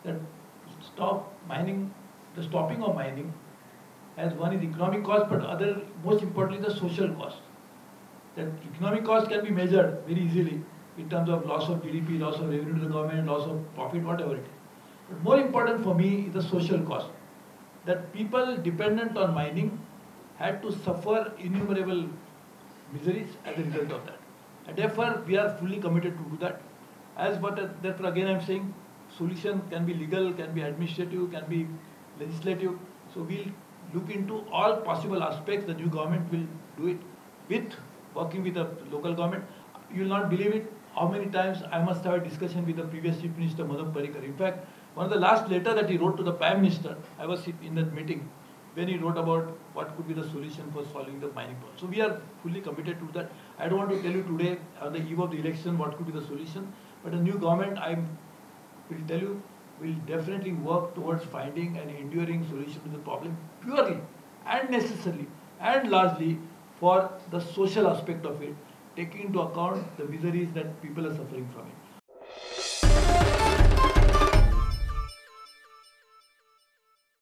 that stop mining, the stopping of mining, as one is economic cost, but other, most importantly, the social cost. That economic cost can be measured very easily in terms of loss of GDP, loss of revenue to the government, loss of profit, whatever it is. But more important for me is the social cost. That people dependent on mining had to suffer innumerable miseries as a result of that. And therefore, we are fully committed to do that. Therefore, again, I am saying solution can be legal, can be administrative, can be legislative. So we'll look into all possible aspects. The new government will do it with working with the local government. You will not believe it, how many times I must have a discussion with the previous Chief Minister, Madhav Parrikar. In fact, one of the last letter that he wrote to the Prime Minister, I was in that meeting, when he wrote about what could be the solution for solving the mining problem. So we are fully committed to that. I don't want to tell you today, on the eve of the election, what could be the solution. But the new government, I will tell you, will definitely work towards finding an enduring solution to the problem purely and necessarily and largely for the social aspect of it, taking into account the miseries that people are suffering from it.